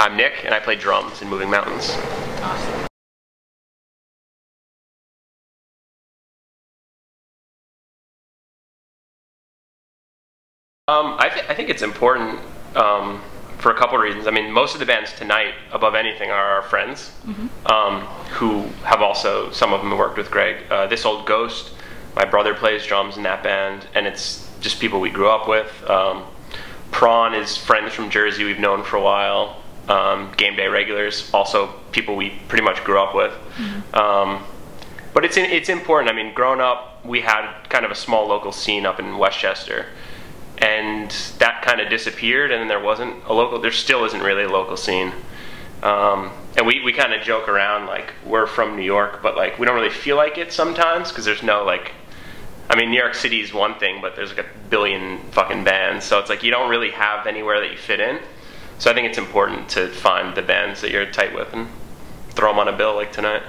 I'm Nick, and I play drums in Moving Mountains. Awesome. I think it's important for a couple of reasons. I mean, most of the bands tonight, above anything, are our friends, who have also, some of them worked with Greg. This Old Ghost, my brother plays drums in that band, and it's just people we grew up with. Prawn is friends from Jersey we've known for a while. Game Day regulars, also people we pretty much grew up with. But it's important. I mean, growing up, we had kind of a small local scene up in Westchester, and that kind of disappeared, and then there still isn't really a local scene. And we kind of joke around, like, we're from New York, but like we don't really feel like it sometimes, because there's no, like, I mean, New York City is one thing, but there's like a billion fucking bands, so it's like you don't really have anywhere that you fit in. So I think it's important to find the bands that you're tight with and throw them on a bill like tonight.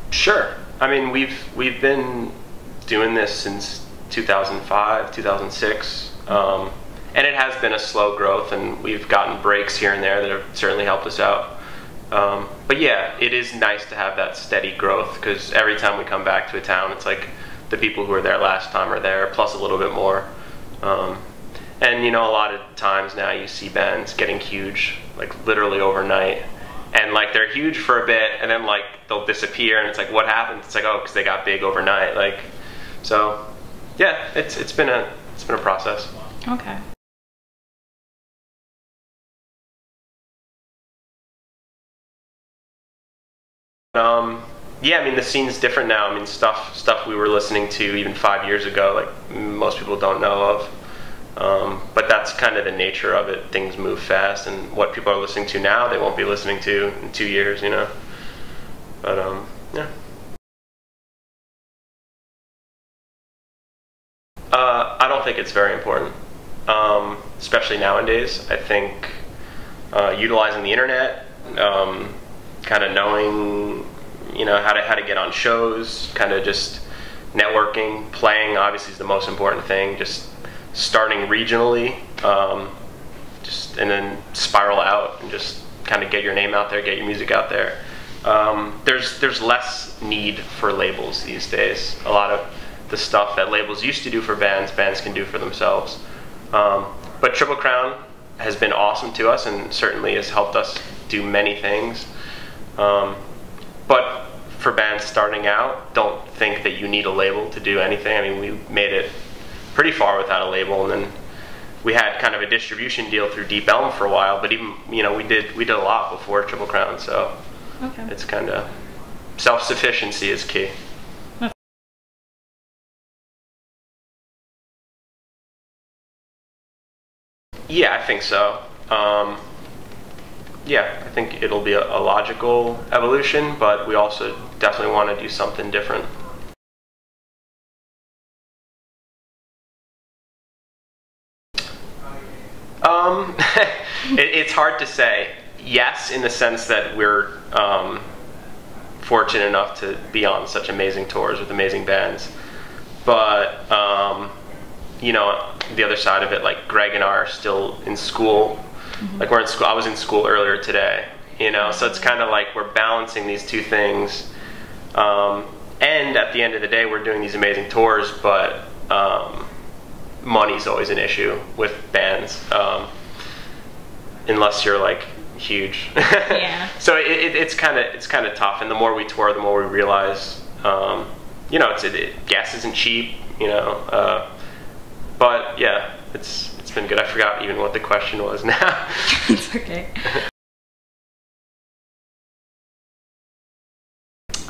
Sure. I mean, we've been doing this since 2005, 2006, and it has been a slow growth, and we've gotten breaks here and there that have certainly helped us out. But yeah, it is nice to have that steady growth, because every time we come back to a town, it's like the people who were there last time are there, plus a little bit more. And you know, a lot of times now you see bands getting huge, like literally overnight. And like they're huge for a bit, and then like they'll disappear, and it's like, what happened? It's like, oh, because they got big overnight. Like, so yeah, it's been a process. Okay. Yeah, I mean, the scene's different now. I mean, stuff we were listening to even 5 years ago, like most people don't know of. But that's kind of the nature of it. Things move fast, and what people are listening to now, they won't be listening to in 2 years, you know. But yeah. I don't think it's very important, especially nowadays. I think utilizing the internet, kind of knowing, you know, how to get on shows, kind of just networking, playing obviously is the most important thing. Just starting regionally, and then spiral out and just kind of get your name out there, get your music out there. There's less need for labels these days. A lot of the stuff that labels used to do for bands can do for themselves. But Triple Crown has been awesome to us and certainly has helped us do many things. But for bands starting out, don't think that you need a label to do anything. I mean, we made it pretty far without a label, and then we had kind of a distribution deal through Deep Elm for a while, but even, you know, we did a lot before Triple Crown, so okay. It's kind of self-sufficiency is key. Yeah, I think so. Yeah, I think it'll be a logical evolution, but we also definitely want to do something different. It's hard to say. Yes, in the sense that we're fortunate enough to be on such amazing tours with amazing bands. But, you know, the other side of it, like Greg and I are still in school. Like we're in school, I was in school earlier today, you know, so it's kind of like we're balancing these two things. And at the end of the day, we're doing these amazing tours, but money's always an issue with bands. Unless you're like huge. Yeah. So it's kind of tough, and the more we tour, the more we realize, you know, gas isn't cheap, you know. But yeah, it's been good. I forgot even what the question was now. It's okay.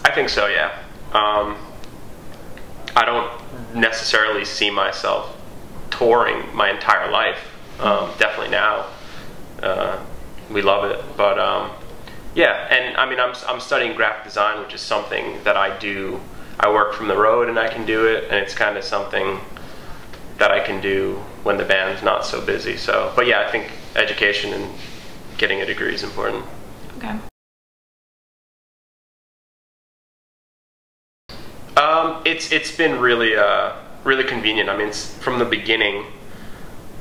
I think so, yeah. I don't necessarily see myself touring my entire life. Definitely now. We love it, but yeah, and I mean, I'm studying graphic design, which is something that I do. I work from the road, and I can do it, and it's kind of something that I can do when the band's not so busy. So, but yeah, I think education and getting a degree is important. Okay. It's been really really convenient. I mean, from the beginning,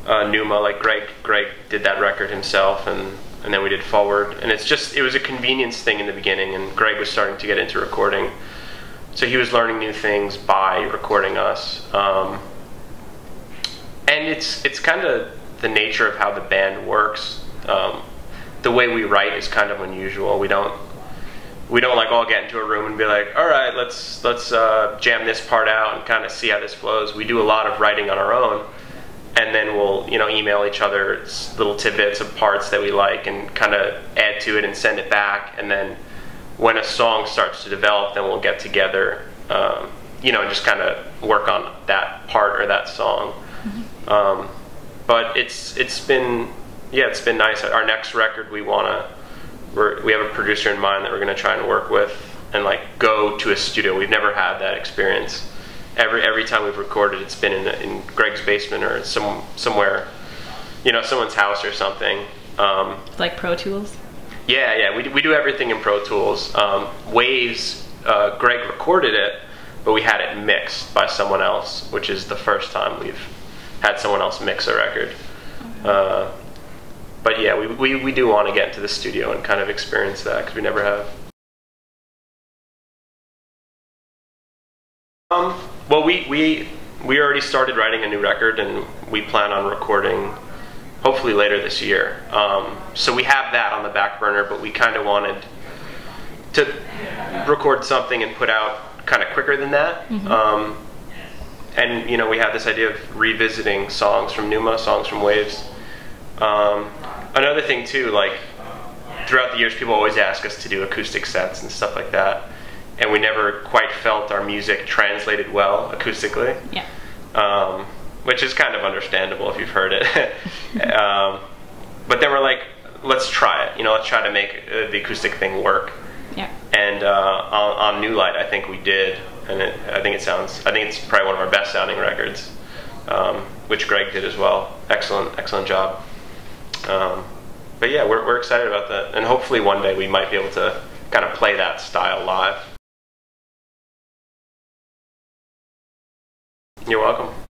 Numa, like Greg did that record himself, and then we did Forward, and it was a convenience thing in the beginning, and Greg was starting to get into recording, so he was learning new things by recording us, and it's kind of the nature of how the band works. The way we write is kind of unusual. We don't like all get into a room and be like, all right, let's jam this part out and kind of see how this flows. We do a lot of writing on our own, and then we'll email each other little tidbits of parts that we like and kind of add to it and send it back. And then when a song starts to develop, then we'll get together, and just kind of work on that part or that song. Mm-hmm. But it's been nice. Our next record, we have a producer in mind that we're going to try and work with and like go to a studio. We've never had that experience. Every time we've recorded, it's been in Greg's basement or somewhere, someone's house or something. Like Pro Tools? Yeah, we do everything in Pro Tools. Waves, Greg recorded it, but we had it mixed by someone else, which is the first time we've had someone else mix a record. Okay. But yeah, we do want to get into the studio and kind of experience that, because we never have. Well, we already started writing a new record, and we plan on recording hopefully later this year. So we have that on the back burner, but we kind of wanted to record something and put out kind of quicker than that. Mm-hmm. And we had this idea of revisiting songs from Numa, songs from Waves. Another thing too, like throughout the years, people always ask us to do acoustic sets and stuff like that, and we never quite felt our music translated well acoustically. Yeah. Which is kind of understandable if you've heard it. But then we're like, let's try it. Let's try to make the acoustic thing work. Yeah. And on New Light, I think we did, and I think it's probably one of our best sounding records, which Greg did as well. Excellent job. But yeah, we're excited about that, and hopefully one day we might be able to kind of play that style live. You're welcome.